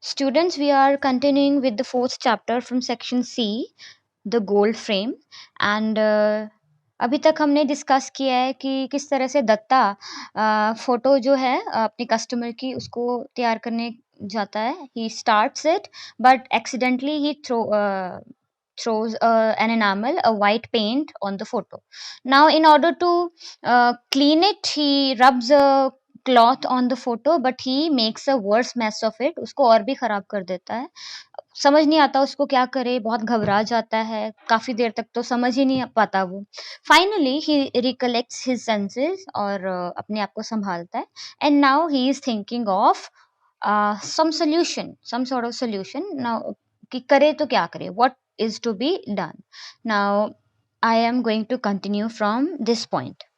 Students, we are continuing with the fourth chapter from section C, the gold frame. And अभी तक हमने discuss किया है कि किस तरह से दत्ता फोटो जो है अपने कस्टमर की उसको तैयार करने जाता है. He starts it, but accidentally he throws an enamel, a white paint on the photo. Now, in order to clean it, he rubs a cloth on the photo, but he makes a worse mess of it. उसको और भी खराब कर देता है. समझ नहीं आता उसको क्या करे, बहुत घबरा जाता है, काफी देर तक तो समझ ही नहीं पाता वो. फाइनली ही रिकलेक्ट्स हिज सेंसेस और अपने आप को संभालता है. And now he is thinking of some solution, some sort of solution. Now कि करे तो क्या करे, what is to be done. Now I am going to continue from this point.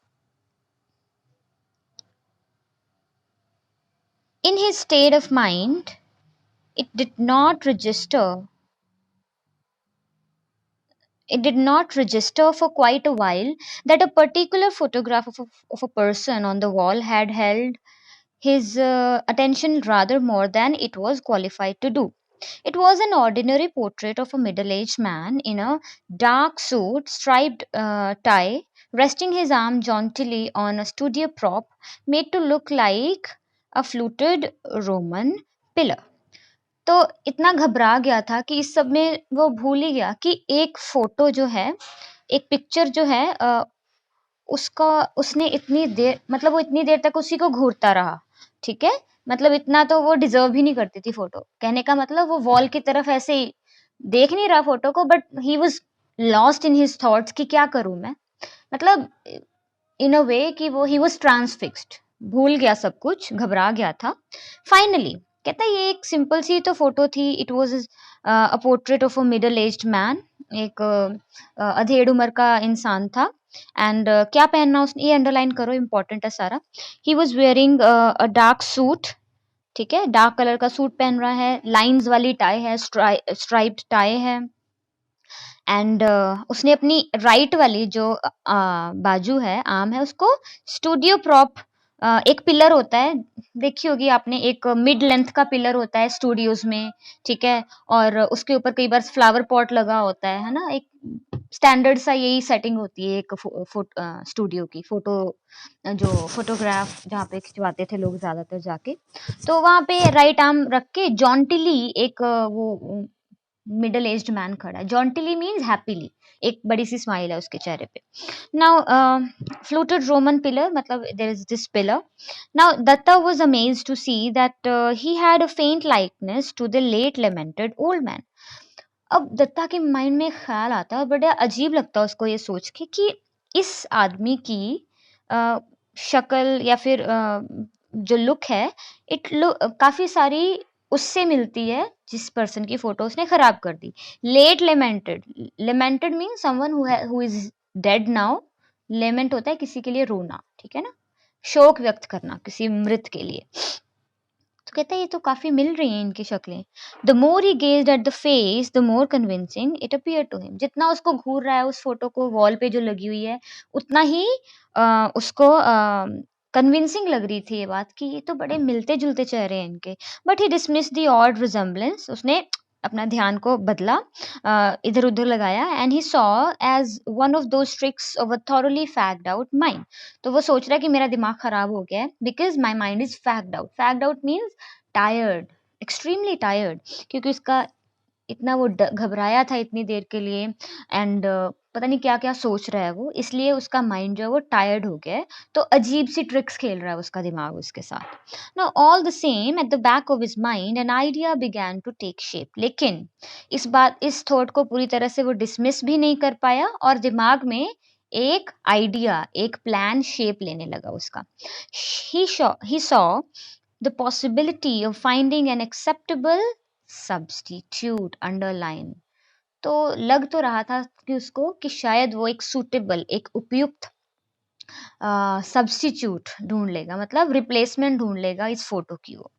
In his state of mind, it did not register for quite a while that a particular photograph of a person on the wall had held his attention rather more than it was qualified to do. It was an ordinary portrait of a middle aged man in a dark suit, striped tie, resting his arm jauntily on a studio prop made to look like a fluted Roman pillar. तो इतना घबरा गया था कि इस सब में वो भूल ही गया कि एक फोटो जो है, एक पिक्चर जो है, उसका उसने इतनी देर, मतलब वो इतनी देर तक उसी को घूरता रहा. ठीक है, मतलब इतना तो वो डिजर्व ही नहीं करती थी फोटो. कहने का मतलब वो वॉल की तरफ ऐसे ही देख नहीं रहा फोटो को, but he was lost in his thoughts कि क्या करूं मैं. मतलब इन अ वे कि वो ही वाज ट्रांसफिक्स्ड, भूल गया सब कुछ, घबरा गया था. फाइनली कहता है ये एक सिंपल सी तो फोटो थी. It was a portrait of a middle aged man, एक अधेड़ उम्र का इंसान था. एंड क्या पहनना उसने, ये अंडरलाइन करो, इंपॉर्टेंट है सारा. He was wearing a dark suit. ठीक है, डार्क कलर का सूट पहन रहा है, लाइंस वाली टाई है, स्ट्राइप्ड टाई है. एंड उसने अपनी राइट वाली जो बाजू है, आर्म है, उसको स्टूडियो प्रॉप, एक पिलर होता है, देखी होगी आपने, एक मिड लेंथ का पिलर होता है स्टूडियोज में. ठीक है, और उसके ऊपर कई बार फ्लावर पॉट लगा होता है ना. एक स्टैंडर्ड सा यही सेटिंग होती है एक स्टूडियो की, फोटो जो फोटोग्राफ जहाँ पे खिंचवाते थे लोग ज्यादातर जाके. तो वहां पे राइट आर्म रख के जॉन्टिली एक वो मिडल एज्ड मैन खड़ा है. जॉन्टिली मीन्स हैप्पीली, एक बड़ी सी स्माइल है उसके चेहरे पे. नाउ फ्लूटेड रोमन पिलर, मतलब there is this pillar. Now Datta was amazed to see that he had a faint likeness to the late lamented old man. अब दत्ता के माइंड में ख्याल आता है, बड़ा अजीब लगता है उसको ये सोच के कि इस आदमी की शक्ल या फिर जो लुक है, काफी सारी उससे मिलती है जिस पर्सन की फोटो उसने खराब कर दी. Late lamented, lamented mean someone who is dead now. Lament होता है किसी के लिए रोना, ठीक है ना, शोक व्यक्त करना किसी मृत के लिए. तो कहता है ये तो काफी मिल रही हैं इनकी शक्लें. The more he gazed at the face the more convincing it appear to him. जितना उसको घूर रहा है उस फोटो को, वॉल पे जो लगी हुई है, उतना ही उसको कन्विंसिंग लग रही थी ये बात कि ये तो बड़े मिलते जुलते चेहरे हैं इनके. But he dismissed the odd resemblance. उसने अपना ध्यान को बदला, इधर उधर लगाया. And he saw as one of those tricks of a thoroughly fagged out mind. तो वो सोच रहा है कि मेरा दिमाग खराब हो गया है, because my mind is fagged out. Fagged out means tired, extremely tired, क्योंकि उसका इतना वो घबराया था इतनी देर के लिए. एंड पता नहीं क्या क्या सोच रहा है वो, इसलिए उसका माइंड जो है वो टायर्ड हो गया है. तो अजीब सी ट्रिक्स खेल रहा है उसका दिमाग उसके साथ. Now all the same at the back of his mind an idea began to take shape. लेकिन इस थॉट को पूरी तरह से वो डिसमिस भी नहीं कर पाया, और दिमाग में एक आइडिया, एक प्लान शेप लेने लगा उसका. He saw the possibility of finding an acceptable substitute underline. तो लग तो रहा था कि उसको कि शायद वो एक सुटेबल, एक उपयुक्त सब्स्टिट्यूट ढूंढ लेगा, मतलब रिप्लेसमेंट ढूंढ लेगा इस फोटो की वो.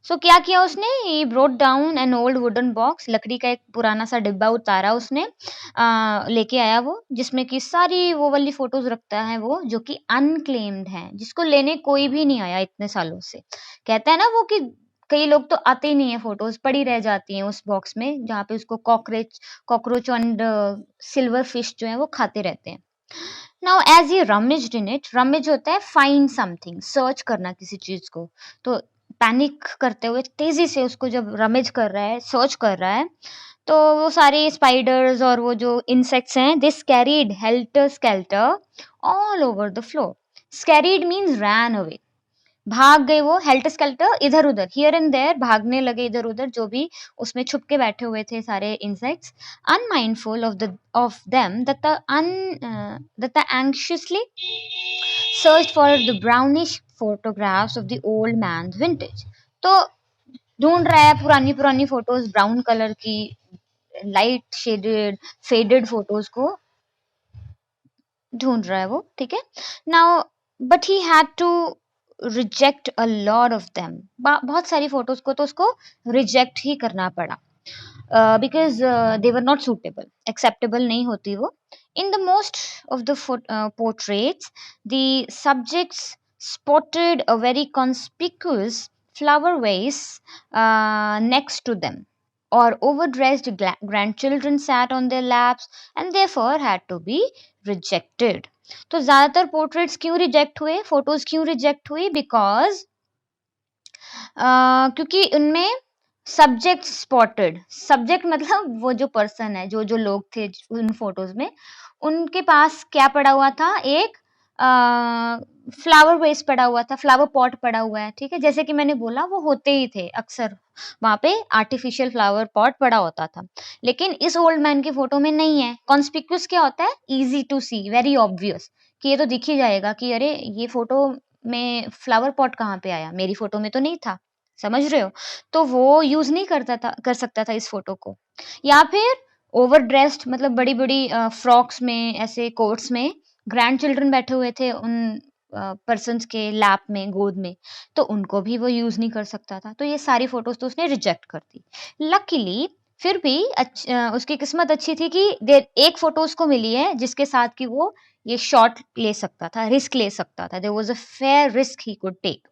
सो क्या किया उसने, he brought down an old wooden box. लकड़ी का एक पुराना सा डिब्बा उतारा उसने, लेके आया वो, जिसमें कि सारी वो वाली फोटोज रखता है वो, जो कि अनक्लेम्ड है, जिसको लेने कोई भी नहीं आया इतने सालों से. कहता है ना वो कि कई लोग तो आते ही नहीं है, फोटोज पड़ी रह जाती हैं उस बॉक्स में जहाँ पे उसको कॉकरोच एंड सिल्वर फिश जो है वो खाते रहते हैं। नाउ एज ये रमेज्ड इन इट, रमेज होता है फाइंड समथिंग, सर्च करना किसी चीज को। तो पैनिक करते हुए तेजी से उसको जब रमेज कर रहा है, सर्च कर रहा है, तो वो सारे स्पाइडर्स और वो जो इंसेक्ट्स हैं, this scurried helter skelter all over the floor. Scurried means ran away, भाग गए वो, हेल्टर स्केल्टर इधर उधर, हियर एंड देयर, भागने लगे इधर उधर, जो भी उसमें छुप के बैठे हुए थे सारे insects. Unmindful of them that the anxiously searched for the brownish photographs of the old man's vintage। तो ढूंढ रहा है पुरानी पुरानी फोटोज, ब्राउन कलर की लाइट शेडेड फेडेड फोटोज को ढूंढ रहा है वो, ठीक है। Now but he had to reject a lot of them, बहुत सारी फोटोज को तो उसको रिजेक्ट ही करना पड़ा, because they were not suitable, acceptable नहीं होती वो। In the most of the portraits the subjects spotted a very conspicuous flower vase next to them, or overdressed grandchildren sat on their laps and therefore had to be rejected। तो ज्यादातर portraits क्यों reject हुए, photos क्यों reject हुई? Because क्योंकि उनमें subject spotted, subject मतलब वो जो पर्सन है, जो जो लोग थे उन फोटोज में, उनके पास क्या पड़ा हुआ था, एक फ्लावर वेस पड़ा हुआ था, फ्लावर पॉट पड़ा हुआ है, ठीक है। जैसे कि मैंने बोला वो होते ही थे अक्सर, वहां पे आर्टिफिशियल फ्लावर पॉट पड़ा होता था, लेकिन इस ओल्ड मैन की फोटो में नहीं है। कॉन्स्पिक्यूस क्या होता है? Easy to see, very obvious, कि ये तो दिख ही जाएगा कि अरे ये फोटो में फ्लावर पॉट कहाँ पे आया, मेरी फोटो में तो नहीं था, समझ रहे हो? तो वो यूज नहीं कर सकता था इस फोटो को। या फिर ओवर ड्रेस्ड, मतलब बड़ी बड़ी फ्रॉक्स में, ऐसे कोट्स में ग्रैंड चिल्ड्रन बैठे हुए थे उन पर्सन्स के लैप में, गोद में, तो उनको भी वो यूज नहीं कर सकता था। तो ये सारी फोटोज तो उसने रिजेक्ट कर दी। लकीली फिर भी उसकी किस्मत अच्छी थी कि एक फोटो उसको मिली है जिसके साथ कि वो ये शॉट ले सकता था, रिस्क ले सकता था। There was a fair risk he could take.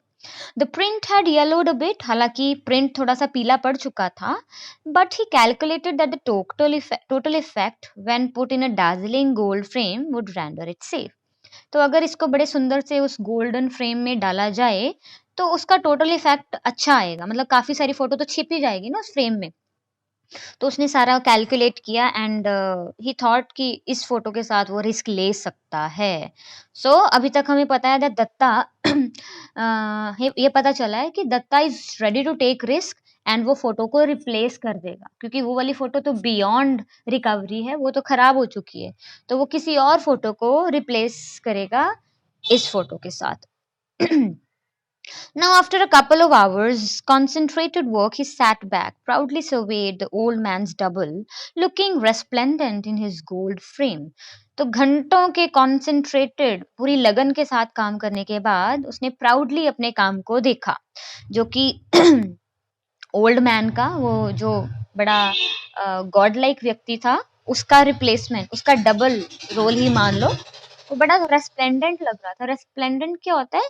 The print had yellowed a bit, हालांकि प्रिंट थोड़ा सा पीला पड़ चुका था, but he calculated that the total effect when put in a dazzling gold frame would render it safe. तो अगर इसको बड़े सुंदर से उस गोल्डन फ्रेम में डाला जाए तो उसका टोटल इफेक्ट अच्छा आएगा, मतलब काफी सारी फोटो तो छिप ही जाएगी ना उस फ्रेम में। तो उसने सारा कैलकुलेट किया एंड ही थॉट कि इस फोटो के साथ वो रिस्क ले सकता है। सो अभी तक हमें पता है that दत्ता ये पता चला है कि Datta is ready to take risk and वो फोटो को रिप्लेस कर देगा, क्योंकि वो वाली फोटो तो बियॉन्ड रिकवरी है, वो तो खराब हो चुकी है, तो वो किसी और फोटो को रिप्लेस करेगा इस फोटो के साथ। Now, after a couple of hours' concentrated work, he sat back, proudly surveyed the old man's double, looking resplendent in his gold frame। तो घंटों के कॉन्सेंट्रेटेड, पूरी लगन के साथ काम करने के बाद उसने प्राउडली अपने काम को देखा, जो कि ओल्ड मैन का, वो जो बड़ा गॉड लाइक व्यक्ति था, उसका रिप्लेसमेंट, उसका डबल रोल ही मान लो। वो बड़ा रेस्प्लेंडेंट लग रहा था। रेस्प्लेंडेंट क्या होता है?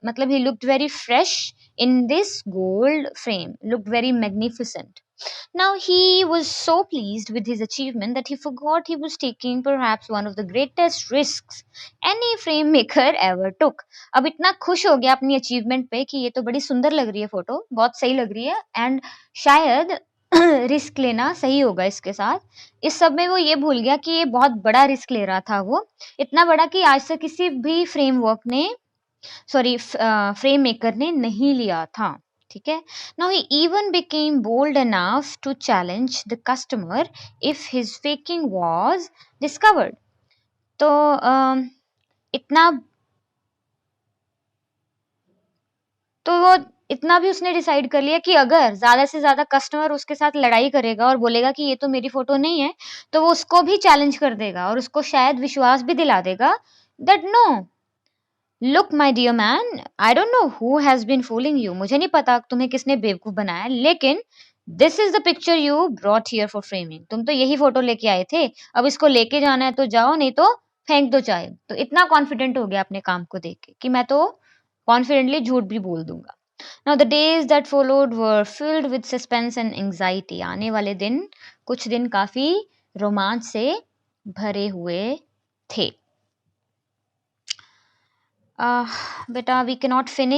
मतलब he looked very fresh in this gold frame, looked very magnificent. Now he was so pleased with his achievement that he forgot he was taking perhaps one of the greatest risks any frame maker ever took। अब इतना खुश हो गया अपनी achievement पे कि ये तो बड़ी सुंदर लग रही है फोटो, बहुत सही लग रही है, एंड शायद रिस्क लेना सही होगा इसके साथ। इस सब में वो ये भूल गया कि ये बहुत बड़ा रिस्क ले रहा था, वो इतना बड़ा कि आज तक किसी भी फ्रेम मेकर ने नहीं लिया था, ठीक है। Now he even became bold enough to challenge the customer if his faking was discovered. तो इतना तो वो इतना भी उसने डिसाइड कर लिया कि अगर ज्यादा से ज्यादा कस्टमर उसके साथ लड़ाई करेगा और बोलेगा कि ये तो मेरी फोटो नहीं है, तो वो उसको भी चैलेंज कर देगा और उसको शायद विश्वास भी दिला देगा that no, look my dear man, I don't know who has been fooling you, मुझे नहीं पता तुम्हें किसने बेवकूफ बनाया, लेकिन this is the picture you brought here for framing. तुम तो यही फोटो लेके आए थे, अब इसको लेके जाना है तो जाओ, नहीं तो फेंक दो चाहे। तो इतना कॉन्फिडेंट हो गया अपने काम को देख के कि मैं तो कॉन्फिडेंटली झूठ भी बोल दूंगा। Now the days that followed were filled with suspense and anxiety. आने वाले दिन कुछ दिन काफी रोमांच से भरे हुए थे. Uh, beta, we cannot finish